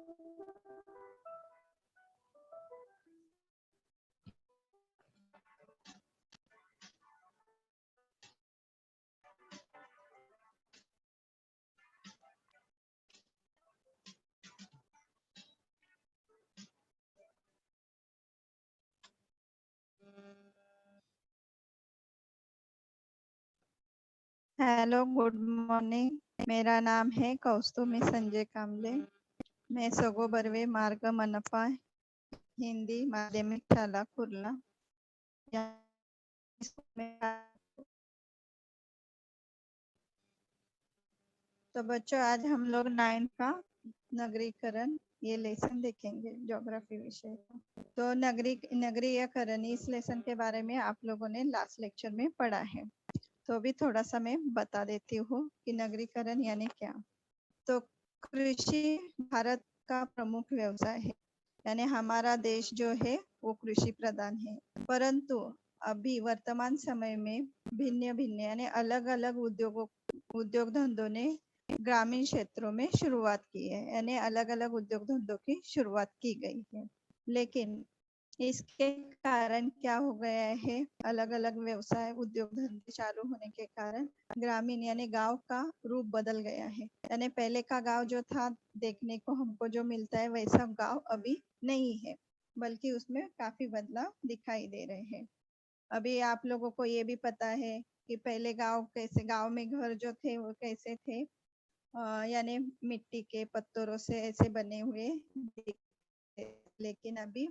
Hello, good morning. मेरा नाम है कौस्तुमी संजय कांबले। मैं सगो बर्वे मार्ग मनपा हिंदी माध्यमिक शाला कुर्ला तो बच्चों, आज हम लोग 9 का नगरीकरण ये लेसन देखेंगे, ज्योग्राफी विषय का। तो नगरीकरण इस लेसन के बारे में आप लोगों ने लास्ट लेक्चर में पढ़ा है। तो अभी थोड़ा सा मैं बता देती हूँ कि नगरीकरण यानी क्या। तो कृषि भारत का प्रमुख व्यवसाय है, यानी हमारा देश जो है वो कृषि प्रधान है। परंतु अभी वर्तमान समय में भिन्न भिन्न यानी अलग अलग उद्योग धंधों ने ग्रामीण क्षेत्रों में शुरुआत की है, यानी अलग अलग उद्योग धंधों की शुरुआत की गई है। लेकिन इसके कारण क्या हो गया है, अलग अलग व्यवसाय उद्योग धंधे चालू होने के कारण ग्रामीण यानी गांव का रूप बदल गया है। यानी पहले का गांव जो था देखने को हमको जो मिलता है वैसा गांव अभी नहीं है, बल्कि उसमें काफी बदलाव दिखाई दे रहे हैं। अभी आप लोगों को ये भी पता है कि पहले गांव में घर जो थे वो कैसे थे, यानी मिट्टी के पत्थरों से ऐसे बने हुए। लेकिन अभी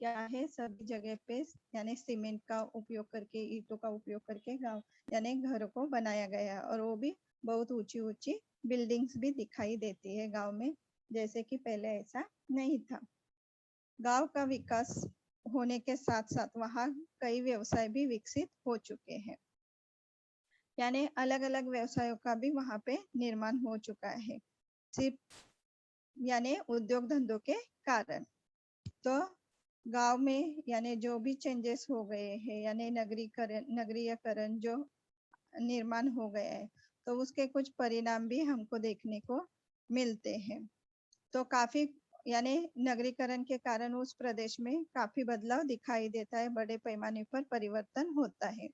क्या है, सभी जगह पे यानी सीमेंट का उपयोग करके, ईंटों का उपयोग करके गांव यानी घर को बनाया गया है, और वो भी बहुत ऊंची ऊंची बिल्डिंग्स भी दिखाई देती है गांव में, जैसे कि पहले ऐसा नहीं था। गांव का विकास होने के साथ साथ वहाँ कई व्यवसाय भी विकसित हो चुके हैं, यानी अलग अलग व्यवसायों का भी वहाँ पे निर्माण हो चुका है, सिर्फ यानी उद्योग धंधों के कारण। तो गांव में यानी जो भी चेंजेस हो गए हैं, यानी नगरीकरण जो निर्माण हो गया है, तो उसके कुछ परिणाम भी हमको देखने को मिलते हैं। तो काफी यानी नगरीकरण के कारण उस प्रदेश में काफी बदलाव दिखाई देता है, बड़े पैमाने पर परिवर्तन होता है।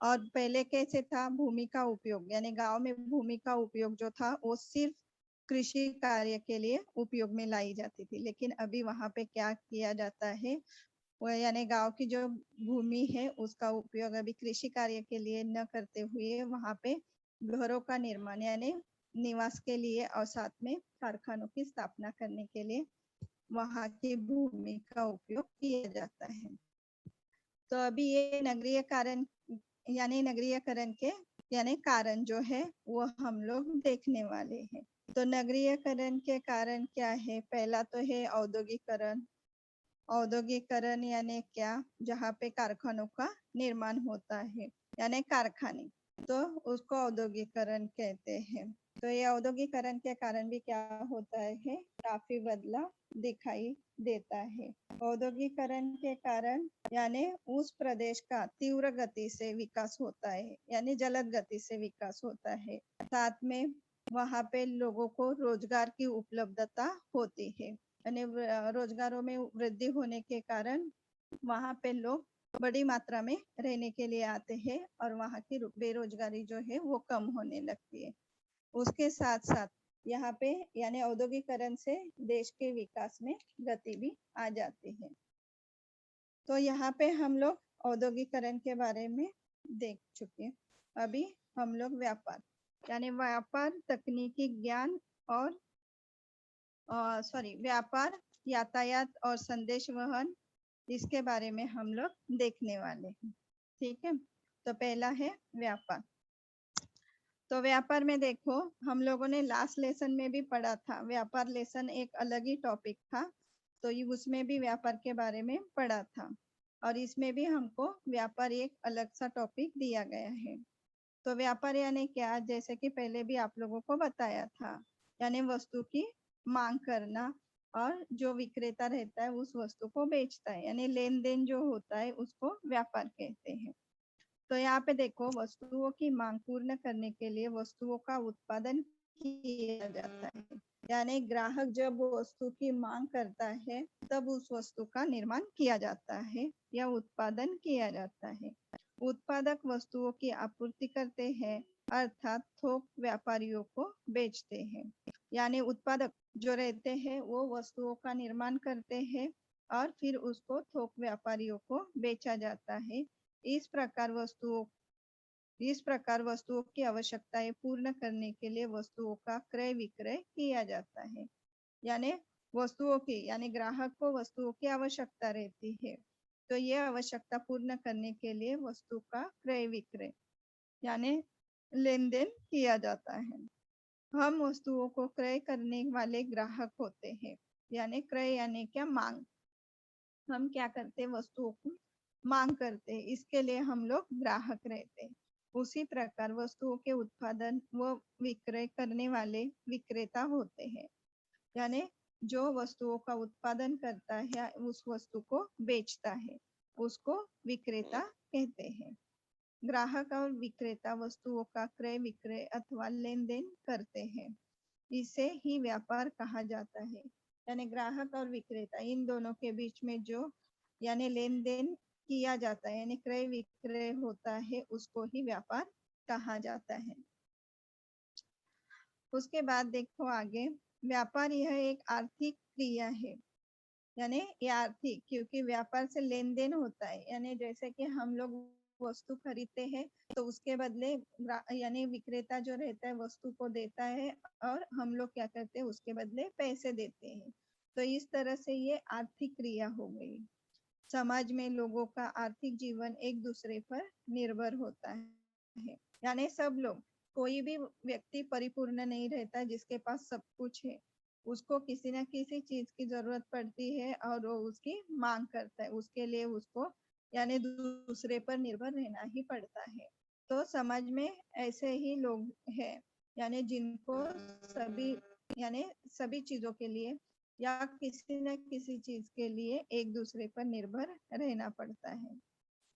और पहले कैसे था, भूमि का उपयोग यानी गांव में भूमि का उपयोग जो था वो सिर्फ कृषि कार्य के लिए उपयोग में लाई जाती थी। लेकिन अभी वहां पे क्या किया जाता है, वो यानी गांव की जो भूमि है उसका उपयोग अभी कृषि कार्य के लिए न करते हुए वहां पे घरों का निर्माण यानी निवास के लिए और साथ में कारखानों की स्थापना करने के लिए वहां की भूमि का उपयोग किया जाता है। तो अभी ये नगरीकरण के यानी कारण जो है वो हम लोग देखने वाले हैं। तो नगरीकरण के कारण क्या है, पहला तो है औद्योगिकरण। औद्योगिकरण यानी क्या, जहाँ पे कारखानों का निर्माण होता है यानी कारखाने, तो उसको औद्योगिकरण कहते हैं। तो ये औद्योगिकरण के कारण भी क्या होता है, काफी बदलाव दिखाई देता है। औद्योगिकरण के कारण यानी उस प्रदेश का तीव्र गति से विकास होता है, यानी जलद गति से विकास होता है। साथ में वहाँ पे लोगों को रोजगार की उपलब्धता होती है, यानी रोजगारों में वृद्धि होने के कारण वहाँ पे लोग बड़ी मात्रा में रहने के लिए आते हैं, और वहाँ की बेरोजगारी जो है वो कम होने लगती है। उसके साथ साथ यहाँ पे यानी औद्योगिकरण से देश के विकास में गति भी आ जाती है। तो यहाँ पे हम लोग औद्योगिकरण के बारे में देख चुके। अभी हम लोग व्यापार तकनीकी ज्ञान और व्यापार, यातायात और संदेश वहन, इसके बारे में हम लोग देखने वाले हैं। ठीक है, तो पहला है व्यापार। तो व्यापार में देखो, हम लोगों ने लास्ट लेसन में भी पढ़ा था, व्यापार लेसन एक अलग ही टॉपिक था, तो उसमें भी व्यापार के बारे में पढ़ा था, और इसमें भी हमको व्यापार एक अलग सा टॉपिक दिया गया है। तो व्यापार यानी क्या, जैसे कि पहले भी आप लोगों को बताया था, यानी वस्तु की मांग करना, और जो विक्रेता रहता है उस वस्तु को बेचता है, यानी लेन देन जो होता है उसको व्यापार कहते हैं। तो यहाँ पे देखो, वस्तुओं की मांग पूर्ण करने के लिए वस्तुओं का उत्पादन किया जाता है, यानी ग्राहक जब वस्तु की मांग करता है तब उस वस्तु का निर्माण किया जाता है या उत्पादन किया जाता है। उत्पादक वस्तुओं की आपूर्ति करते हैं, अर्थात थोक व्यापारियों को बेचते हैं। यानी उत्पादक जो रहते हैं वो वस्तुओं का निर्माण करते हैं और फिर उसको थोक व्यापारियों को बेचा जाता है। इस प्रकार वस्तुओं की आवश्यकताएं पूर्ण करने के लिए वस्तुओं का क्रय विक्रय किया जाता है। यानी वस्तुओं की यानी ग्राहक को वस्तुओं की आवश्यकता रहती है, तो ये आवश्यकता पूर्ण करने के लिए वस्तु का क्रय विक्रय यानी लेन देन किया जाता है। हम वस्तुओं को क्रय करने वाले ग्राहक होते हैं। यानी क्रय यानी क्या, मांग। हम क्या करते हैं, वस्तुओं को मांग करते हैं, इसके लिए हम लोग ग्राहक रहते हैं। उसी प्रकार वस्तुओं के उत्पादन व विक्रय करने वाले विक्रेता होते हैं। यानी जो वस्तुओं का उत्पादन करता है उस वस्तु को बेचता है, उसको विक्रेता कहते हैं। ग्राहक और विक्रेता वस्तुओं का क्रय विक्रय अथवा लेन देन करते हैं, इसे ही व्यापार कहा जाता है। यानी ग्राहक और विक्रेता इन दोनों के बीच में जो यानी लेन देन किया जाता है यानी क्रय विक्रय होता है, उसको ही व्यापार कहा जाता है। उसके बाद देखो आगे, व्यापार यह एक आर्थिक क्रिया है। यानी ये आर्थिक, क्योंकि व्यापार से लेन देन होता है। यानी जैसे कि हम लोग वस्तु खरीदते हैं तो उसके बदले यानी विक्रेता जो रहता है वस्तु को देता है और हम लोग क्या करते हैं, उसके बदले पैसे देते हैं। तो इस तरह से ये आर्थिक क्रिया हो गई। समाज में लोगों का आर्थिक जीवन एक दूसरे पर निर्भर होता है। यानी सब लोग, कोई भी व्यक्ति परिपूर्ण नहीं रहता जिसके पास सब कुछ है। उसको किसी न किसी चीज की जरूरत पड़ती है और वो उसकी मांग करता है, उसके लिए उसको यानी दूसरे पर निर्भर रहना ही पड़ता है। तो समाज में ऐसे ही लोग हैं यानी जिनको सभी चीजों के लिए या किसी न किसी चीज के लिए एक दूसरे पर निर्भर रहना पड़ता है।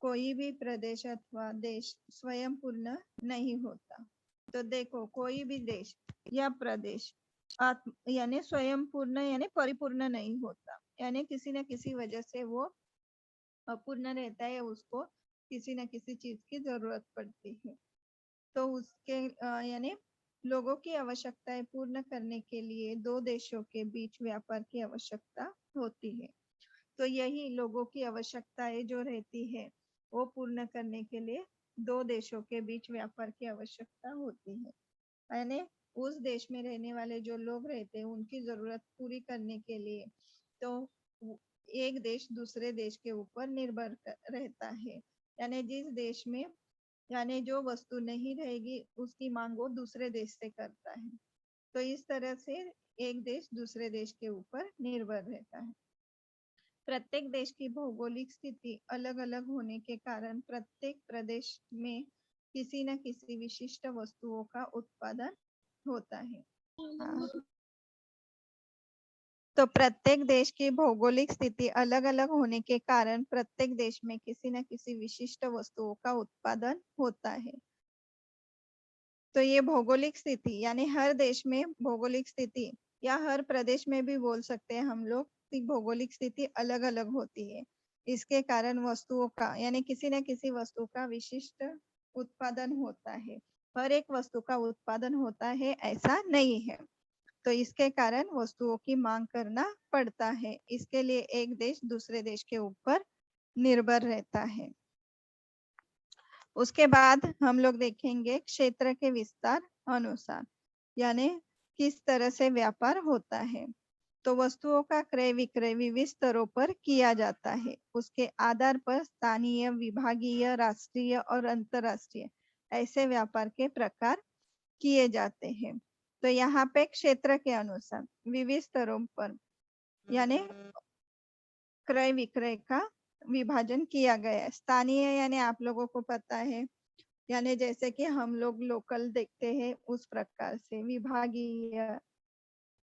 कोई भी प्रदेश अथवा देश स्वयं पूर्ण नहीं होता। तो देखो, कोई भी देश या प्रदेश यानी स्वयं पूर्ण यानी परिपूर्ण नहीं होता। यानी किसी न किसी वजह से वो अपूर्ण रहता है, उसको किसी न किसी चीज की जरूरत पड़ती है। तो उसके यानी लोगों की आवश्यकताएं पूर्ण करने के लिए दो देशों के बीच व्यापार की आवश्यकता होती है। तो यही लोगों की आवश्यकताएं जो रहती है वो पूर्ण करने के लिए दो देशों के बीच व्यापार की आवश्यकता होती है। यानी उस देश में रहने वाले जो लोग रहते हैं उनकी जरूरत पूरी करने के लिए तो एक देश दूसरे देश के ऊपर निर्भर रहता है। यानी जिस देश में यानी जो वस्तु नहीं रहेगी उसकी मांग वो दूसरे देश से करता है। तो इस तरह से एक देश दूसरे देश के ऊपर निर्भर रहता है। प्रत्येक देश की भौगोलिक स्थिति अलग अलग होने के कारण प्रत्येक प्रदेश में किसी न किसी विशिष्ट वस्तुओं का उत्पादन होता है। तो प्रत्येक देश की भौगोलिक स्थिति अलग अलग होने के कारण प्रत्येक देश में किसी न किसी विशिष्ट वस्तुओं का उत्पादन होता है। तो ये भौगोलिक स्थिति यानी हर देश में भौगोलिक स्थिति या हर प्रदेश में भी बोल सकते हैं हम लोग कि भौगोलिक स्थिति अलग अलग होती है। इसके कारण वस्तुओं का यानी किसी न किसी वस्तु का विशिष्ट उत्पादन होता है। हर एक वस्तु का उत्पादन होता है ऐसा नहीं है। तो इसके कारण वस्तुओं की मांग करना पड़ता है। इसके लिए एक देश दूसरे देश के ऊपर निर्भर रहता है। उसके बाद हम लोग देखेंगे क्षेत्र के विस्तार अनुसार यानी किस तरह से व्यापार होता है। तो वस्तुओं का क्रय विक्रय विविध स्तरों पर किया जाता है। उसके आधार पर स्थानीय, विभागीय, राष्ट्रीय और अंतरराष्ट्रीय ऐसे व्यापार के प्रकार किए जाते हैं। तो यहाँ पे क्षेत्र के अनुसार विविध स्तरों पर यानी क्रय विक्रय का विभाजन किया गया है। स्थानीय यानी आप लोगों को पता है यानी जैसे कि हम लोग लोकल देखते हैं उस प्रकार से। विभागीय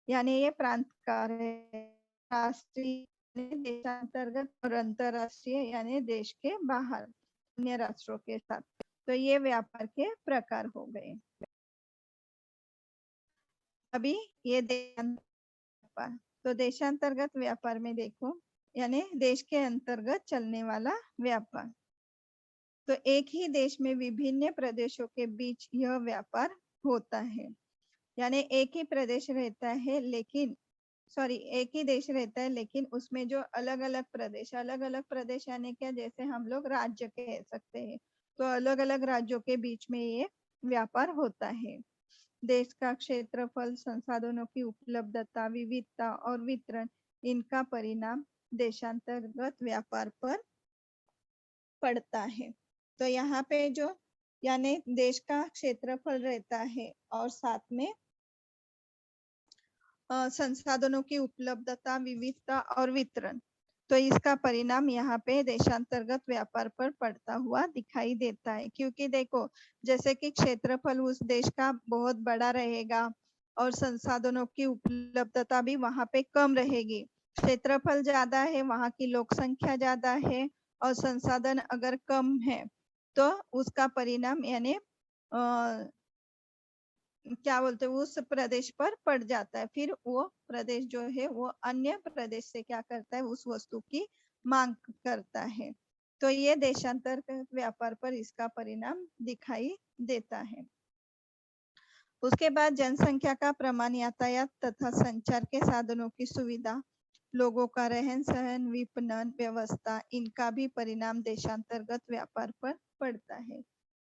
यानी ये प्रांत का है। राष्ट्रीय देशांतर्गत और अंतरराष्ट्रीय यानी देश के बाहर अन्य राष्ट्रों के साथ। तो ये व्यापार के प्रकार हो गए। अभी ये व्यापार। तो देशांतर्गत व्यापार में देखो, यानी देश के अंतर्गत चलने वाला व्यापार। तो एक ही देश में विभिन्न प्रदेशों के बीच यह व्यापार होता है। यानी एक ही प्रदेश रहता है लेकिन एक ही देश रहता है लेकिन उसमें जो अलग अलग प्रदेश यानी क्या, जैसे हम लोग राज्य कह सकते हैं, तो अलग अलग राज्यों के बीच में ये व्यापार होता है। देश का क्षेत्रफल, संसाधनों की उपलब्धता, विविधता और वितरण, इनका परिणाम देशांतर्गत व्यापार पर पड़ता है। तो यहाँ पे जो यानी देश का क्षेत्रफल रहता है और साथ में संसाधनों की उपलब्धता, विविधता और वितरण, तो इसका परिणाम यहाँ पे देशांतर्गत व्यापार पर पड़ता हुआ दिखाई देता है। क्योंकि देखो, जैसे कि क्षेत्रफल उस देश का बहुत बड़ा रहेगा और संसाधनों की उपलब्धता भी वहां पे कम रहेगी। क्षेत्रफल ज्यादा है, वहां की लोक संख्या ज्यादा है और संसाधन अगर कम है तो उसका परिणाम यानी क्या बोलते हैं, उस प्रदेश पर पड़ जाता है। फिर वो प्रदेश जो है वो अन्य प्रदेश से क्या करता है, उस वस्तु की मांग करता है। तो ये देशांतर्गत व्यापार पर इसका परिणाम दिखाई देता है। उसके बाद जनसंख्या का प्रमाण, यातायात तथा संचार के साधनों की सुविधा, लोगों का रहन सहन, विपणन व्यवस्था, इनका भी परिणाम देशांतर्गत व्यापार पर पड़ता है।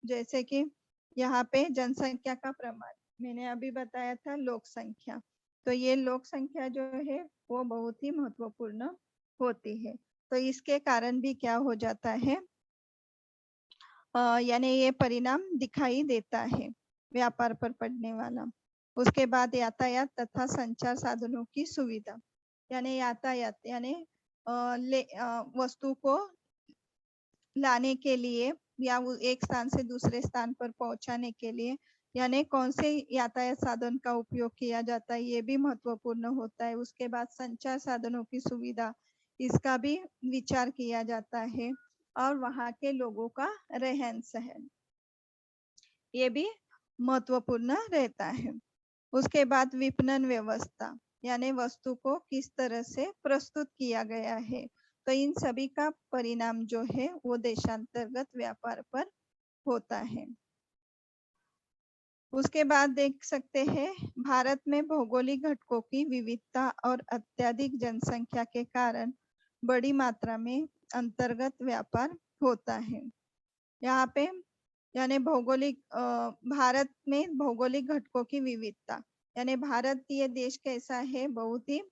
जैसे कि यहाँ पे जनसंख्या का प्रमाण मैंने अभी बताया था, लोक संख्या। तो ये लोक संख्या जो है वो बहुत ही महत्वपूर्ण होती है। तो इसके कारण भी क्या हो जाता है, यानी ये परिणाम दिखाई देता है व्यापार पर पड़ने वाला। उसके बाद यातायात तथा संचार साधनों की सुविधा, यानी यातायात यानी वस्तु को लाने के लिए या एक स्थान से दूसरे स्थान पर पहुंचाने के लिए यानी कौन से यातायात साधन का उपयोग किया जाता है, ये भी महत्वपूर्ण होता है। उसके बाद संचार साधनों की सुविधा, इसका भी विचार किया जाता है। और वहां के लोगों का रहन सहन, ये भी महत्वपूर्ण रहता है। उसके बाद विपणन व्यवस्था, यानी वस्तु को किस तरह से प्रस्तुत किया गया है, तो इन सभी का परिणाम जो है वो देशांतर्गत व्यापार पर होता है। उसके बाद देख सकते हैं, भारत में भौगोलिक घटकों की विविधता और अत्यधिक जनसंख्या के कारण बड़ी मात्रा में अंतर्गत व्यापार होता है। यहाँ पे यानी भारत में भौगोलिक घटकों की विविधता, यानी भारत ये देश कैसा है, बहुत ही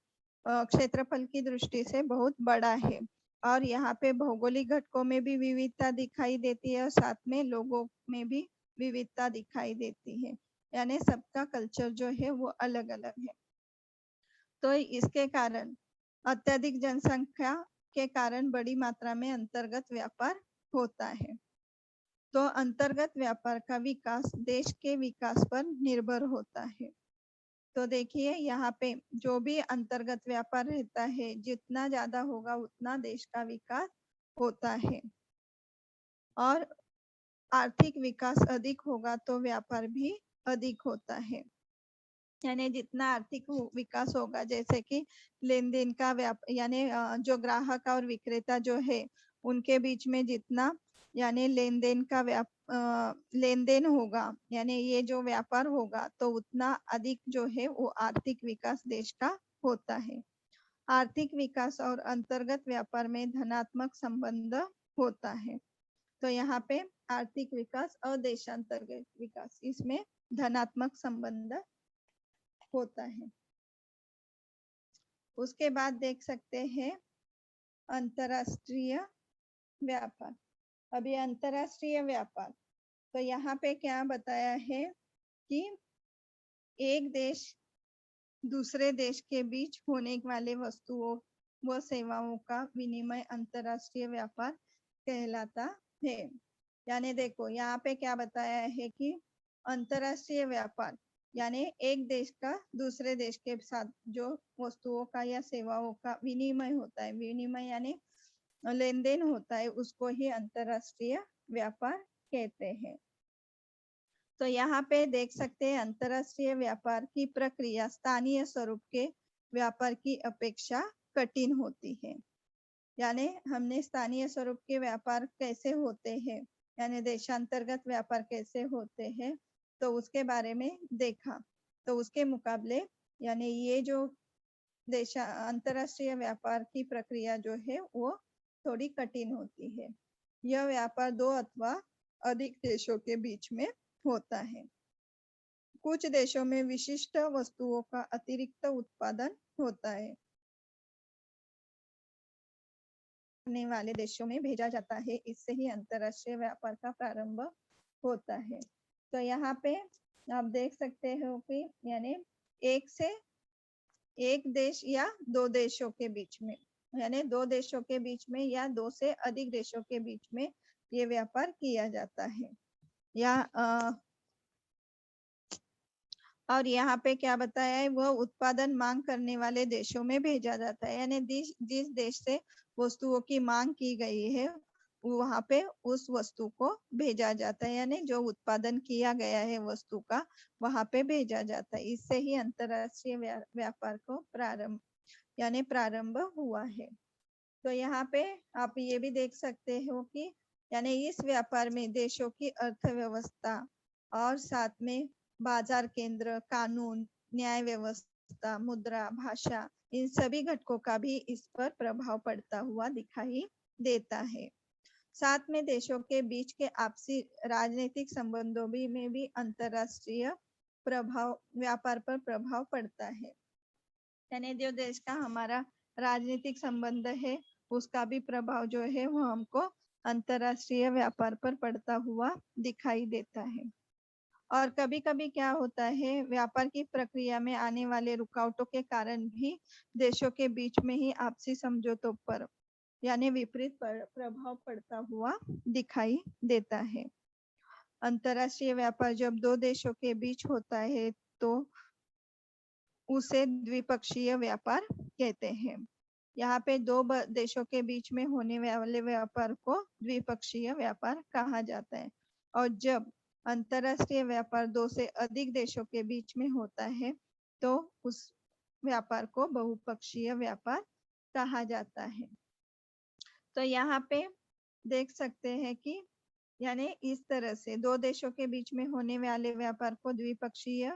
क्षेत्रफल की दृष्टि से बहुत बड़ा है और यहाँ पे भौगोलिक घटकों में भी विविधता दिखाई देती है और साथ में लोगों में भी विविधता दिखाई देती है। यानी सबका कल्चर जो है वो अलग अलग है। तो इसके कारण अत्यधिक जनसंख्या के कारण बड़ी मात्रा में अंतर्गत व्यापार होता है। तो अंतर्गत व्यापार का विकास देश के विकास पर निर्भर होता है। तो देखिए यहाँ पे जो भी अंतर्गत व्यापार रहता है, जितना ज्यादा होगा उतना देश का विकास होता है और आर्थिक विकास अधिक होगा तो व्यापार भी अधिक होता है। यानी जितना आर्थिक विकास होगा, जैसे कि लेन देन का यानी जो ग्राहक और विक्रेता जो है उनके बीच में जितना यानी लेन देन होगा, यानी ये जो व्यापार होगा तो उतना अधिक जो है वो आर्थिक विकास देश का होता है। आर्थिक विकास और अंतर्गत व्यापार में धनात्मक संबंध होता है। तो यहाँ पे आर्थिक विकास और देशांतर्गत विकास, इसमें धनात्मक संबंध होता है। उसके बाद देख सकते हैं अंतरराष्ट्रीय व्यापार। अभी अंतरराष्ट्रीय व्यापार, तो यहाँ पे क्या बताया है कि एक देश दूसरे देश के बीच होने वाले वस्तुओं व सेवाओं का विनिमय अंतरराष्ट्रीय व्यापार कहलाता है। यानी देखो यहाँ पे क्या बताया है कि अंतरराष्ट्रीय व्यापार यानी एक देश का दूसरे देश के साथ जो वस्तुओं का या सेवाओं का विनिमय होता है, विनिमय यानी लेन देन होता है, उसको ही अंतरराष्ट्रीय व्यापार कहते हैं। तो यहाँ पे देख सकते हैं अंतरराष्ट्रीय व्यापार की प्रक्रिया स्थानीय स्वरूप के व्यापार की अपेक्षा कठिन होती है। यानी हमने स्थानीय स्वरूप के व्यापार कैसे होते हैं, यानी देशांतर्गत व्यापार कैसे होते हैं, तो उसके बारे में देखा। तो उसके मुकाबले यानी ये जो अंतरराष्ट्रीय व्यापार की प्रक्रिया जो है वो थोड़ी कठिन होती है। यह व्यापार दो अथवा अधिक देशों के बीच में होता है। कुछ देशों में विशिष्ट वस्तुओं का अतिरिक्त उत्पादन होता है, करने वाले देशों में भेजा जाता है। इससे ही अंतरराष्ट्रीय व्यापार का प्रारंभ होता है। तो यहाँ पे आप देख सकते हो कि यानी एक देश या दो देशों के बीच में, यानी दो देशों के बीच में या दो से अधिक देशों के बीच में ये व्यापार किया जाता है। या और यहाँ पे क्या बताया है, वह उत्पादन मांग करने वाले देशों में भेजा जाता है। यानी जिस देश से वस्तुओं की मांग की गई है वहां पे उस वस्तु को भेजा जाता है, यानी जो उत्पादन किया गया है वस्तु का वहां पे भेजा जाता है। इससे ही अंतरराष्ट्रीय व्यापार को प्रारंभ हुआ है। तो यहाँ पे आप ये भी देख सकते हो कि यानी इस व्यापार में देशों की अर्थव्यवस्था और साथ में बाजार केंद्र, कानून, न्याय व्यवस्था, मुद्रा, भाषा, इन सभी घटकों का भी इस पर प्रभाव पड़ता हुआ दिखाई देता है। साथ में देशों के बीच के आपसी राजनीतिक संबंधों में भी अंतरराष्ट्रीय व्यापार पर प्रभाव पड़ता है। यानी जो देश का हमारा राजनीतिक संबंध है उसका भी प्रभाव जो है वो हमको अंतरराष्ट्रीय व्यापार पर पड़ता हुआ दिखाई देता है। और कभी कभी क्या होता है, व्यापार की प्रक्रिया में आने वाले रुकावटों के कारण भी देशों के बीच में ही आपसी समझौतों पर यानी विपरीत प्रभाव पड़ता हुआ दिखाई देता है। अंतरराष्ट्रीय व्यापार जब दो देशों के बीच होता है तो उसे द्विपक्षीय व्यापार कहते हैं। यहाँ पे दो देशों के बीच में होने वाले व्यापार को द्विपक्षीय व्यापार कहा जाता है। और जब अंतरराष्ट्रीय व्यापार दो से अधिक देशों के बीच में होता है तो उस व्यापार को बहुपक्षीय व्यापार कहा जाता है। तो यहाँ पे देख सकते हैं कि यानी इस तरह से दो देशों के बीच में होने वाले व्यापार को द्विपक्षीय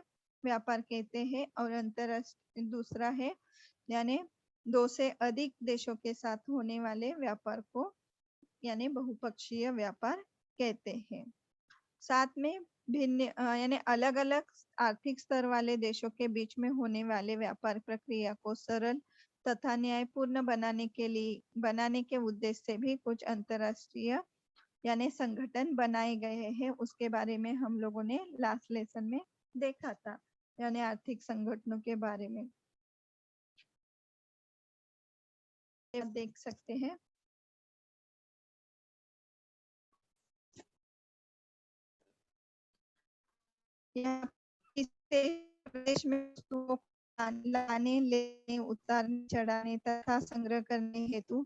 व्यापार कहते हैं। और अंतरराष्ट्रीय दूसरा है यानी दो से अधिक देशों के साथ होने वाले व्यापार को यानी बहुपक्षीय व्यापार कहते हैं। साथ में भिन्न यानी अलग अलग आर्थिक स्तर वाले देशों के बीच में होने वाले व्यापार प्रक्रिया को सरल तथा न्यायपूर्ण बनाने के उद्देश्य से भी कुछ अंतरराष्ट्रीय यानी संगठन बनाए गए हैं। उसके बारे में हम लोगों ने लास्ट लेसन में देखा था, यानी आर्थिक संगठनों के बारे में देख सकते हैं। यहाँ प्रदेश में वस्तुओं लाने, लेने, उतारने, चढ़ाने तथा संग्रह करने हेतु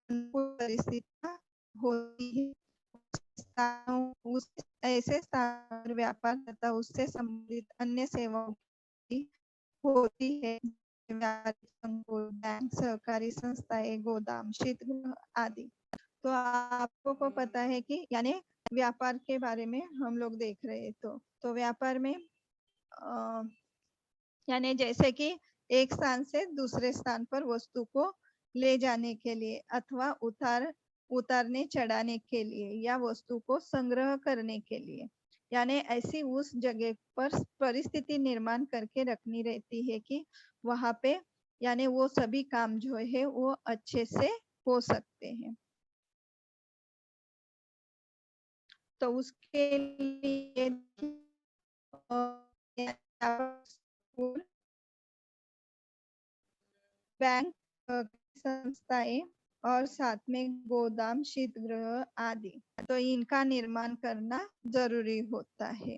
परिस्थितियां होती है। ऐसे स्थान व्यापार तथा उससे संबंधित अन्य सेवाओं की होती है, बैंक, सहकारी संस्थाएं, गोदाम, शीतगृह आदि। तो आपको को पता है कि यानी व्यापार के बारे में हम लोग देख रहे हैं। तो व्यापार में यानी जैसे कि एक स्थान से दूसरे स्थान पर वस्तु को ले जाने के लिए अथवा उतारने चढ़ाने के लिए या वस्तु को संग्रह करने के लिए, यानी ऐसी उस जगह पर परिस्थिति निर्माण करके रखनी रहती है कि वहां पे यानी वो सभी काम जो है वो अच्छे से हो सकते हैं। तो उसके लिए बैंक, संस्थाएं और साथ में गोदाम, शीतगृह आदि, तो इनका निर्माण करना जरूरी होता है।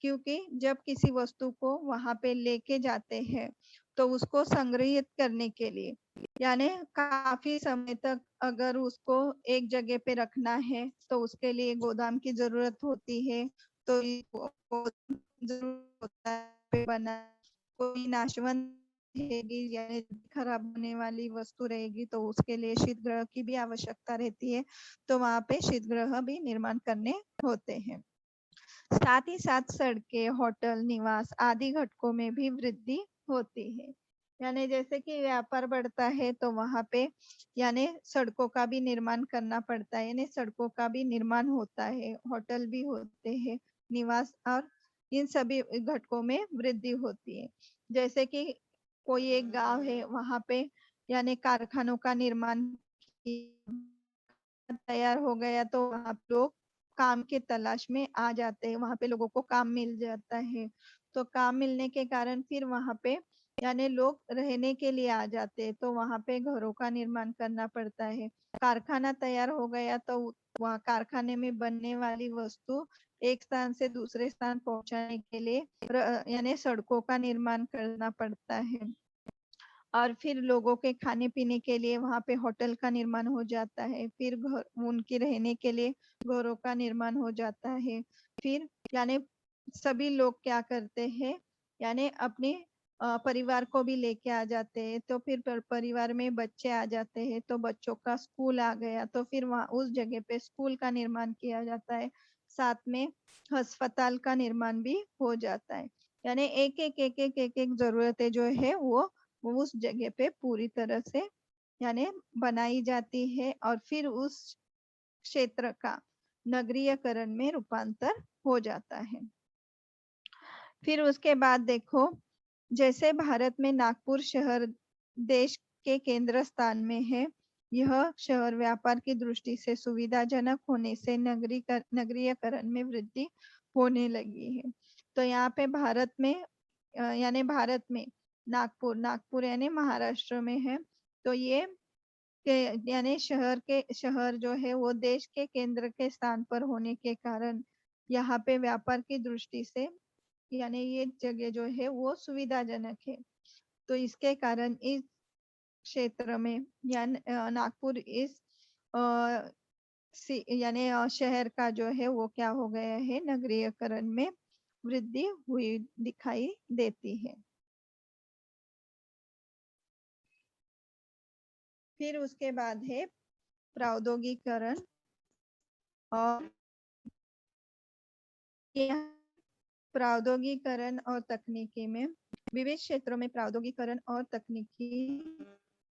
क्योंकि जब किसी वस्तु को वहां पे लेके जाते हैं तो उसको संग्रहित करने के लिए यानी काफी समय तक अगर उसको एक जगह पे रखना है तो उसके लिए गोदाम की जरूरत होती है। तो जरूरत होता है बना कोई नाशवंत रहेगी, यानी खराब होने वाली वस्तु रहेगी तो उसके लिए शीतगृह की भी आवश्यकता रहती है, तो वहां पे शीतगृह भी निर्माण करने होते हैं। साथ ही साथ सड़कें, होटल, निवास आदि घटकों में भी वृद्धि होती है। यानी जैसे कि व्यापार बढ़ता है तो वहां पे यानी सड़कों का भी निर्माण करना पड़ता है, यानी सड़कों का भी निर्माण होता है, होटल भी होते हैं, निवास और इन सभी घटकों में वृद्धि होती है। जैसे कि कोई एक गांव है, वहां पे यानी कारखानों का निर्माण तैयार हो गया तो वहां लोग काम की तलाश में आ जाते हैं, वहां पे लोगों को काम मिल जाता है। तो काम मिलने के कारण फिर वहां पे यानी लोग रहने के लिए आ जाते हैं, तो वहां पे घरों का निर्माण करना पड़ता है। कारखाना तैयार हो गया तो वहाँ कारखाने में बनने वाली वस्तु एक स्थान से दूसरे स्थान पहुंचाने के लिए यानी सड़कों का निर्माण करना पड़ता है। और फिर लोगों के खाने पीने के लिए वहां पे होटल का निर्माण हो जाता है, फिर घर उनके रहने के लिए घरों का निर्माण हो जाता है। फिर यानी सभी लोग क्या करते हैं, यानी अपने परिवार को भी लेके आ जाते हैं, तो फिर परिवार में बच्चे आ जाते हैं तो बच्चों का स्कूल आ गया तो फिर वहाँ उस जगह पे स्कूल का निर्माण किया जाता है। साथ में अस्पताल का निर्माण भी हो जाता है। यानी एक एक जरूरतें जो है वो उस जगह पे पूरी तरह से यानी बनाई जाती है और फिर उस क्षेत्र का नगरीयकरण में रूपांतर हो जाता है। फिर उसके बाद देखो, जैसे भारत में नागपुर शहर देश के केंद्र स्थान में है, यह शहर व्यापार की दृष्टि से सुविधाजनक होने से नगरीयकरण में वृद्धि होने लगी है। तो यहाँ पे भारत में यानी भारत में नागपुर यानी महाराष्ट्र में है, तो ये यानी शहर जो है वो देश के केंद्र के स्थान पर होने के कारण यहाँ पे व्यापार की दृष्टि से यानी ये जगह जो है वो सुविधाजनक है। तो इसके कारण इस क्षेत्र में नागपुर इस यानी शहर का जो है वो क्या हो गया है, नगरीयकरण में वृद्धि हुई दिखाई देती है। फिर उसके बाद है प्रौद्योगिकरण और प्रौद्योगिकरण और तकनीकी में विविध क्षेत्रों में प्रौद्योगिकरण और तकनीकी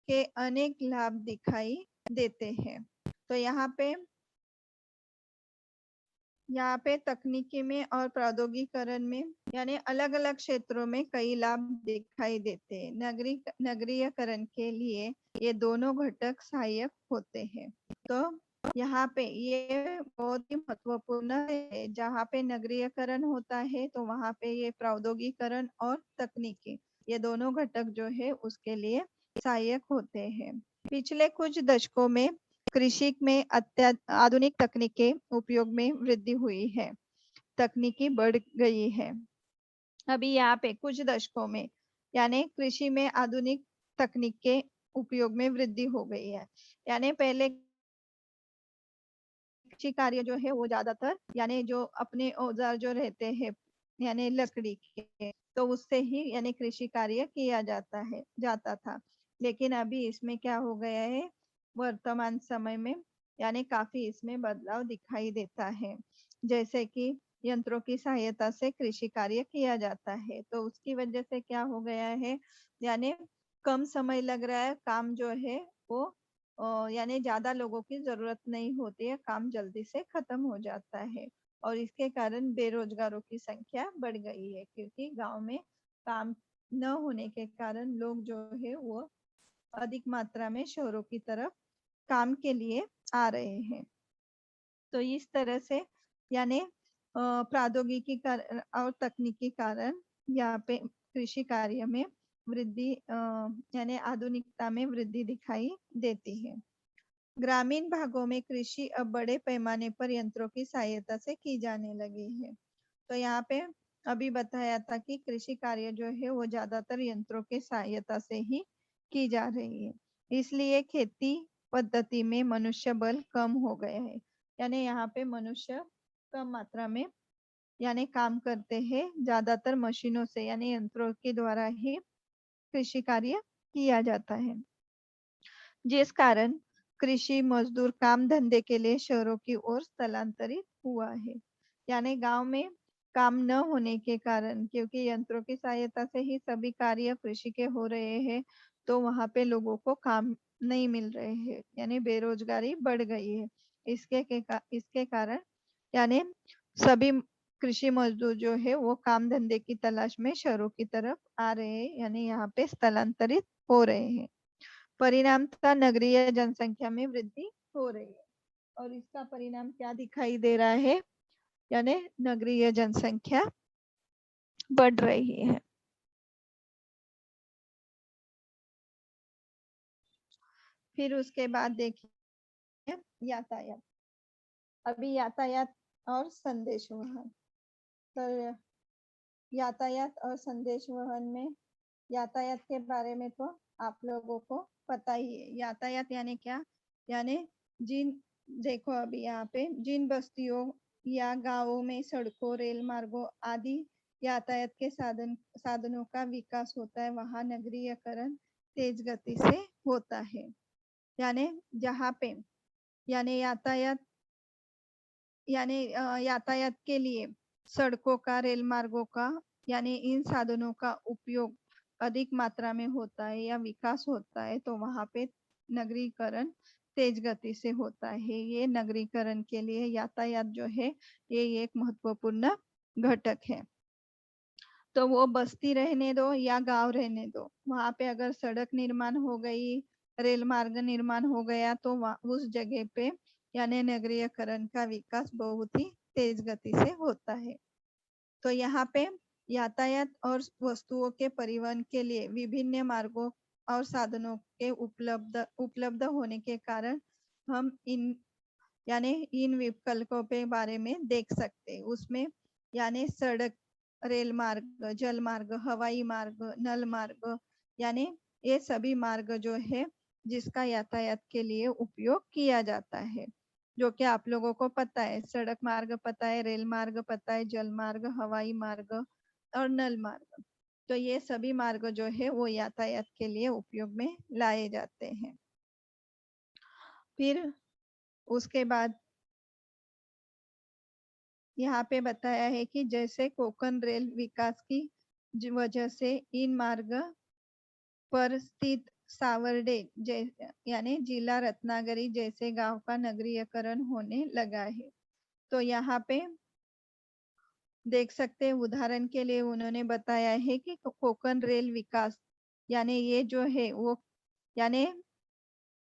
के अनेक लाभ दिखाई देते हैं। तो यहाँ पे तकनीकी में और प्रौद्योगिकरण में यानी अलग अलग क्षेत्रों में कई लाभ दिखाई देते हैं। नगरीयकरण के लिए ये दोनों घटक सहायक होते हैं। तो यहाँ पे ये बहुत ही महत्वपूर्ण है, जहाँ पे नगरीयकरण होता है तो वहाँ पे ये प्रौद्योगिकरण और तकनीकी ये दोनों घटक जो है उसके लिए सहायक होते हैं। पिछले कुछ दशकों में कृषि में आधुनिक तकनीकें उपयोग में वृद्धि हुई है, तकनीकी बढ़ गई है। अभी यहाँ पे कुछ दशकों में यानी कृषि में आधुनिक तकनीक के उपयोग में वृद्धि हो गई है। यानी पहले कृषि कार्य जो है वो ज्यादातर यानी जो अपने औजार जो रहते हैं यानी लकड़ी के, तो उससे ही यानी कृषि कार्य किया जाता था। लेकिन अभी इसमें क्या हो गया है, वर्तमान समय में यानी काफी इसमें बदलाव दिखाई देता है। जैसे कि यंत्रों की सहायता से कृषि कार्य किया जाता है, तो उसकी वजह से क्या हो गया है, यानी कम समय लग रहा है, काम जो है वो यानी ज्यादा लोगों की जरूरत नहीं होती है, काम जल्दी से खत्म हो जाता है। और इसके कारण बेरोजगारों की संख्या बढ़ गई है, क्योंकि गांव में काम न होने के कारण लोग जो है वो अधिक मात्रा में शहरों की तरफ काम के लिए आ रहे हैं। तो इस तरह से यानी प्रौद्योगिकी और तकनीकी कारण यहाँ पे कृषि कार्य में वृद्धि यानी आधुनिकता में वृद्धि दिखाई देती है। ग्रामीण भागों में कृषि अब बड़े पैमाने पर यंत्रों की सहायता से की जाने लगी है। तो यहाँ पे अभी बताया था कि कृषि कार्य जो है वो ज्यादातर यंत्रों के सहायता से ही की जा रही है, इसलिए खेती पद्धति में मनुष्य बल कम हो गया है। यानी यहाँ पे मनुष्य कम मात्रा में यानी काम करते हैं, ज्यादातर मशीनों से यानी यंत्रों के द्वारा ही कृषि कार्य किया जाता है, जिस कारण कृषि मजदूर काम धंधे के लिए शहरों की ओर स्थलांतरित हुआ है। यानी गांव में काम न होने के कारण, क्योंकि यंत्रों की सहायता से ही सभी कार्य कृषि के हो रहे हैं, तो वहां पे लोगों को काम नहीं मिल रहे हैं, यानी बेरोजगारी बढ़ गई है। इसके कारण यानी सभी कृषि मजदूर जो है वो काम धंधे की तलाश में शहरों की तरफ आ रहे हैं, यानी यहाँ पे स्थलांतरित हो रहे हैं। परिणामतः नगरीय जनसंख्या में वृद्धि हो रही है, और इसका परिणाम क्या दिखाई दे रहा है, यानी नगरीय जनसंख्या बढ़ रही है। फिर उसके बाद देखिए यातायात। अभी यातायात और संदेश वहन, तो यातायात और संदेश वहन में, यातायात के बारे में तो आप लोगों को पता ही है। यातायात यानी क्या, यानी जिन देखो अभी यहाँ पे जिन बस्तियों या गांवों में सड़कों, रेल मार्गों आदि यातायात के साधनों का विकास होता है, वहां नगरीयकरण तेज गति से होता है। यानी जहाँ पे यानी यातायात के लिए सड़कों का, रेल मार्गों का, यानी इन साधनों का उपयोग अधिक मात्रा में होता है या विकास होता है, तो वहां पे नगरीकरण तेज गति से होता है। ये नगरीकरण के लिए यातायात जो है ये एक महत्वपूर्ण घटक है। तो वो बस्ती रहने दो या गांव रहने दो, वहां पे अगर सड़क निर्माण हो गई, रेल मार्ग निर्माण हो गया, तो उस जगह पे यानी नगरीयकरण का विकास बहुत ही तेज गति से होता है। तो यहाँ पे यातायात और वस्तुओं के परिवहन के लिए विभिन्न मार्गों और साधनों के उपलब्ध होने के कारण हम इन विकल्पों के बारे में देख सकते हैं। उसमें यानी सड़क, रेल मार्ग, जल मार्ग, हवाई मार्ग, नल मार्ग, यानी ये सभी मार्ग जो है जिसका यातायात के लिए उपयोग किया जाता है, जो कि आप लोगों को पता है। सड़क मार्ग पता है, रेल मार्ग पता है, जल मार्ग, हवाई मार्ग और नल मार्ग। तो ये सभी मार्ग जो है वो यातायात के लिए उपयोग में लाए जाते हैं। फिर उसके बाद यहाँ पे बताया है कि जैसे कोंकण रेल विकास की वजह से इन मार्ग पर स्थित सावर्डे यानी जिला रत्नागिरी जैसे गांव का नगरीयकरण होने लगा है। तो यहाँ पे देख सकते हैं, उदाहरण के लिए उन्होंने बताया है कि कोंकण रेल विकास यानी ये जो है वो यानी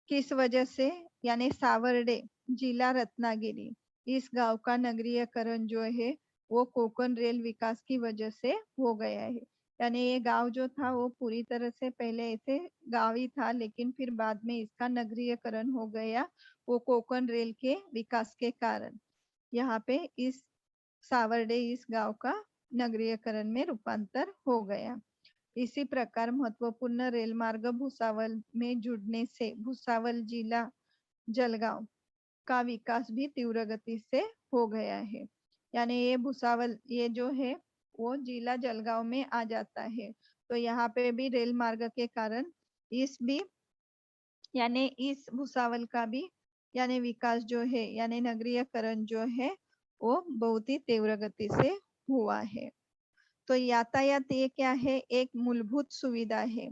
किस वजह से, यानी सावर्डे जिला रत्नागिरी इस गांव का नगरीयकरण जो है वो कोंकण रेल विकास की वजह से हो गया है। यानी ये गांव जो था वो पूरी तरह से पहले ऐसे गांव ही था, लेकिन फिर बाद में इसका नगरीयकरण हो गया, वो कोंकण रेल के विकास के कारण। यहाँ पे इस सावर्डे इस गांव का नगरीयकरण में रूपांतर हो गया। इसी प्रकार महत्वपूर्ण रेल मार्ग भुसावल में जुड़ने से भुसावल जिला जलगांव का विकास भी तीव्र गति से हो गया है। यानी ये भुसावल ये जो है वो जिला जलगांव में आ जाता है। तो यहाँ पे भी रेल मार्ग के कारण इस भी यानी इस भुसावल का भी यानी विकास जो है यानी नगरीयकरण जो है वो बहुत ही तीव्र गति से हुआ है। तो यातायात ये क्या है, एक मूलभूत सुविधा है,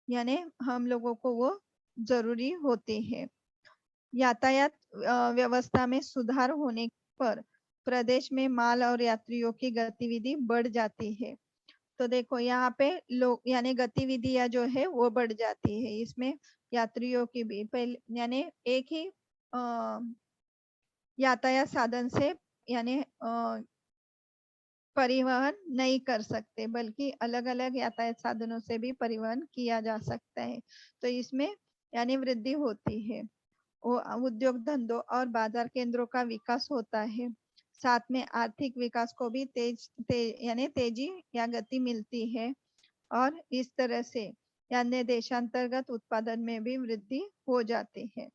यानी हम लोगों को वो जरूरी होती है। यातायात व्यवस्था में सुधार होने पर प्रदेश में माल और यात्रियों की गतिविधि बढ़ जाती है। तो देखो यहाँ पे लोग यानी गतिविधियां जो है वो बढ़ जाती है, इसमें यात्रियों की भी पहले यानी एक ही यातायात साधन से यानी परिवहन नहीं कर सकते, बल्कि अलग अलग यातायात साधनों से भी परिवहन किया जा सकता है। तो इसमें यानी वृद्धि होती है, उद्योग धंधों और बाजार केंद्रों का विकास होता है, साथ में आर्थिक विकास को भी यानी तेजी या गति मिलती है, और इस तरह से यानी देशांतर्गत उत्पादन में भी वृद्धि हो जाती है।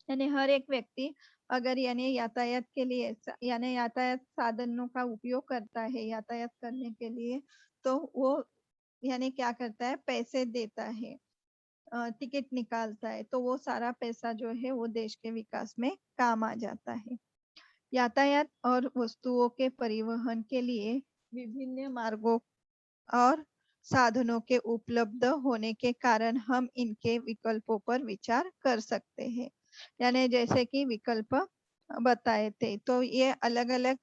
यानी हर एक व्यक्ति अगर यानी यातायात के लिए यानी यातायात साधनों का उपयोग करता है यातायात करने के लिए, तो वो यानी क्या करता है, पैसे देता है, टिकट निकालता है, तो वो सारा पैसा जो है वो देश के विकास में काम आ जाता है। यातायात और वस्तुओं के परिवहन के लिए विभिन्न मार्गों और साधनों के उपलब्ध होने के कारण हम इनके विकल्पों पर विचार कर सकते हैं। यानी जैसे कि विकल्प बताए थे, तो ये अलग अलग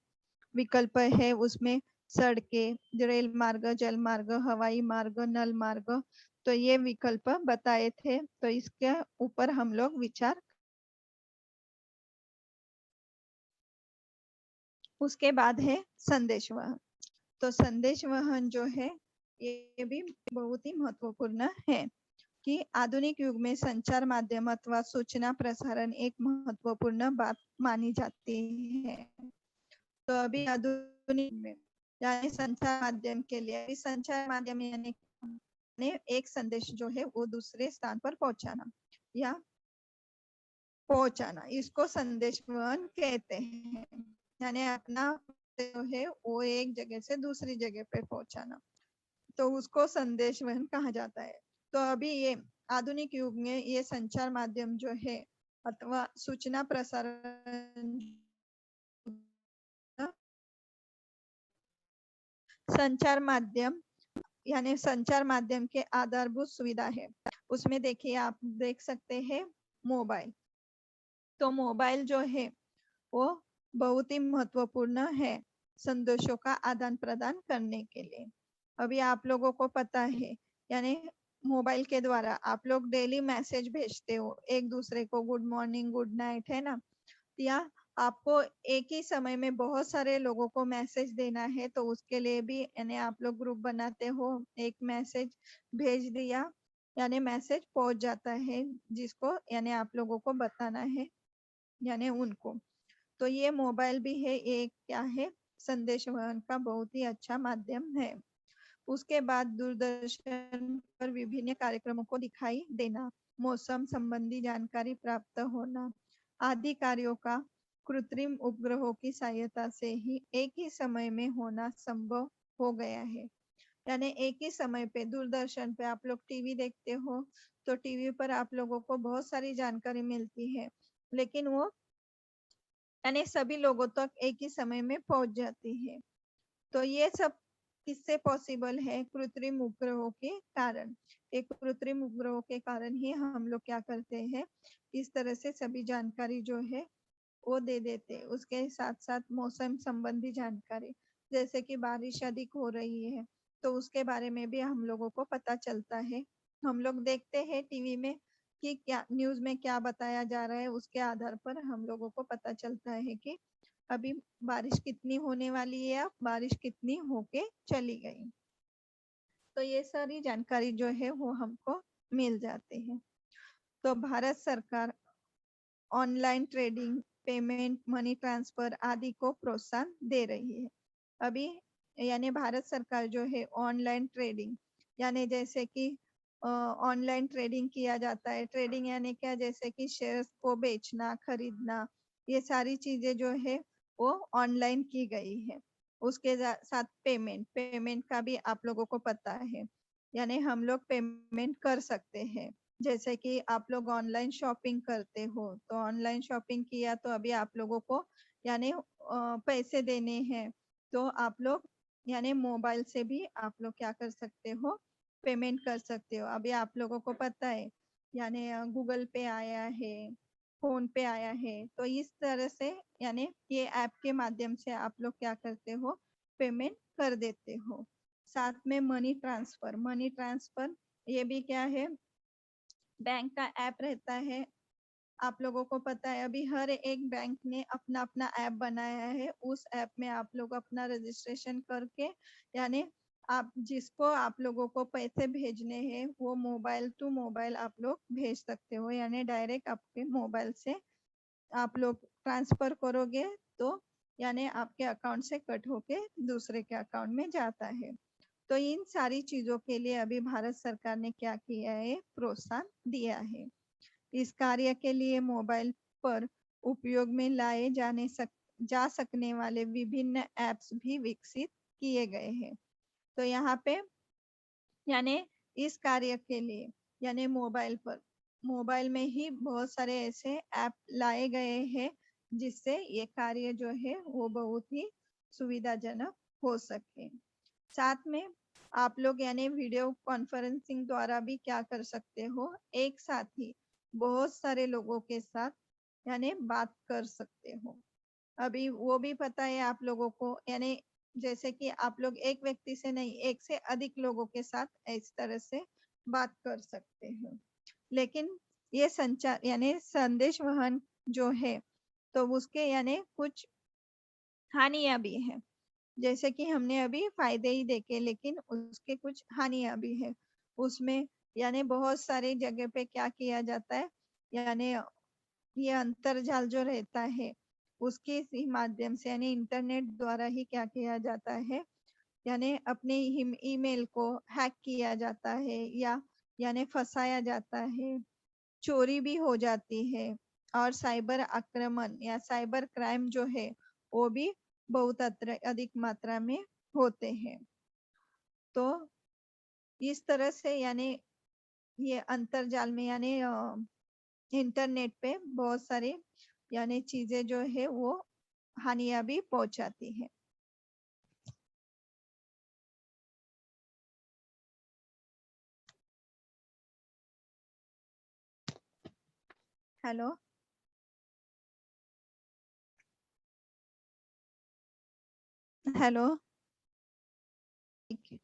विकल्प है, उसमें सड़कें, रेल मार्ग, जल मार्ग, हवाई मार्ग, नल मार्ग, तो ये विकल्प बताए थे, तो इसके ऊपर हम लोग विचार। उसके बाद है संदेश वहन। तो संदेश वहन जो है ये भी बहुत ही महत्वपूर्ण है कि आधुनिक युग में संचार माध्यम अथवा सूचना प्रसारण एक महत्वपूर्ण बात मानी जाती है। तो अभी आधुनिक में यानी संचार माध्यम के लिए, अभी संचार माध्यम यानी एक संदेश जो है वो दूसरे स्थान पर पहुंचाना या पहुंचाना, इसको संदेश वहन कहते हैं। यानी अपना जो है वो एक जगह से दूसरी जगह पे पहुंचाना, तो उसको संदेश वहन कहा जाता है। तो अभी ये आधुनिक युग में ये संचार माध्यम जो है अथवा सूचना प्रसारण, संचार माध्यम यानी संचार माध्यम के आधारभूत सुविधा है। उसमें देखिए, आप देख सकते हैं मोबाइल। तो मोबाइल जो है वो बहुत ही महत्वपूर्ण है संदेशों का आदान प्रदान करने के लिए। अभी आप लोगों को पता है, यानी मोबाइल के द्वारा आप लोग डेली मैसेज भेजते हो एक दूसरे को, गुड मॉर्निंग, गुड नाइट, है ना। या आपको एक ही समय में बहुत सारे लोगों को मैसेज देना है, तो उसके लिए भी यानी आप लोग ग्रुप बनाते हो, एक मैसेज भेज दिया, यानी मैसेज पहुंच जाता है जिसको यानी आप लोगों को बताना है यानी उनको। तो ये मोबाइल भी है, एक क्या है, संदेश वहन का बहुत ही अच्छा माध्यम है। उसके बाद दूरदर्शन पर विभिन्न कार्यक्रमों को दिखाई देना, मौसम संबंधी जानकारी प्राप्त होना आदि कार्यों का कृत्रिम उपग्रहों की सहायता से ही एक ही समय में होना संभव हो गया है। यानी एक ही समय पे दूरदर्शन पे आप लोग टीवी देखते हो, तो टीवी पर आप लोगों को बहुत सारी जानकारी मिलती है, लेकिन वो यानी सभी लोगों तक एक ही समय में पहुंच जाती है। तो ये सब किससे पॉसिबल है, कृत्रिम उपग्रहों के कारण। एक कृत्रिम उपग्रहों के कारण ही हम लोग क्या करते हैं, इस तरह से सभी जानकारी जो है वो दे देते हैं। उसके साथ साथ मौसम संबंधी जानकारी, जैसे कि बारिश अधिक हो रही है, तो उसके बारे में भी हम लोगों को पता चलता है। हम लोग देखते हैं टीवी में कि क्या न्यूज में क्या बताया जा रहा है, उसके आधार पर हम लोगों को पता चलता है कि अभी बारिश कितनी होने वाली है, अब बारिश कितनी होके चली गई। तो ये सारी जानकारी जो है वो हमको मिल जाती है। तो भारत सरकार online trading, payment, money transfer आदि को प्रोत्साहन दे रही है। अभी यानी भारत सरकार जो है ऑनलाइन ट्रेडिंग, यानी जैसे कि ऑनलाइन ट्रेडिंग किया जाता है। ट्रेडिंग यानी क्या, जैसे कि शेयर्स को बेचना, खरीदना, ये सारी चीजें जो है वो ऑनलाइन की गई है। उसके साथ पेमेंट, पेमेंट का भी आप लोगों को पता है, यानी हम लोग पेमेंट कर सकते हैं। जैसे कि आप लोग ऑनलाइन शॉपिंग करते हो, तो ऑनलाइन शॉपिंग किया तो अभी आप लोगों को यानी पैसे देने हैं, तो आप लोग यानी मोबाइल से भी आप लोग क्या कर सकते हो, पेमेंट कर सकते हो। अभी आप लोगों को पता है यानी गूगल पे आया है, फोन पे आया है, तो इस तरह से यानी ये ऐप के माध्यम से आप लोग क्या करते हो, पेमेंट कर देते हो। साथ में मनी ट्रांसफर, मनी ट्रांसफर ये भी क्या है, बैंक का ऐप रहता है। आप लोगों को पता है अभी हर एक बैंक ने अपना अपना ऐप बनाया है। उस ऐप में आप लोग अपना रजिस्ट्रेशन करके यानी आप जिसको आप लोगों को पैसे भेजने हैं वो मोबाइल टू मोबाइल आप लोग भेज सकते हो, यानी डायरेक्ट आपके मोबाइल से आप लोग ट्रांसफर करोगे तो यानी आपके अकाउंट से कट होके दूसरे के अकाउंट में जाता है। तो इन सारी चीजों के लिए अभी भारत सरकार ने क्या किया है, प्रोत्साहन दिया है। इस कार्य के लिए मोबाइल पर उपयोग में लाए जा सकने वाले विभिन्न ऐप्स भी विकसित किए गए हैं। तो यहाँ पे यानी इस कार्य के लिए यानी मोबाइल में ही बहुत सारे ऐसे ऐप लाए गए हैं जिससे ये कार्य जो है वो बहुत ही सुविधाजनक हो सके। साथ में आप लोग यानी वीडियो कॉन्फ्रेंसिंग द्वारा भी क्या कर सकते हो, एक साथ ही बहुत सारे लोगों के साथ यानी बात कर सकते हो। अभी वो भी पता है आप लोगों को, यानी जैसे कि आप लोग एक व्यक्ति से नहीं, एक से अधिक लोगों के साथ इस तरह से बात कर सकते हो। लेकिन ये संचार यानी संदेश वहन जो है तो उसके यानी कुछ हानियां भी है। जैसे कि हमने अभी फायदे ही देखे, लेकिन उसके कुछ हानियां भी है। उसमें यानी बहुत सारी जगह पे क्या किया जाता है, यानी ये अंतरजाल जो रहता है उसके ही माध्यम से यानी इंटरनेट द्वारा ही क्या किया जाता है, यानी अपने ईमेल को हैक किया जाता है या यानी फंसाया जाता है, चोरी भी हो जाती है और साइबर आक्रमण या साइबर क्राइम जो है वो भी बहुत अधिक मात्रा में होते हैं। तो इस तरह से यानी ये अंतरजाल में यानी इंटरनेट पे बहुत सारी यानी चीजें जो है वो हानियां भी पहुंचाती है। हेलो। हेलो। ठीक है।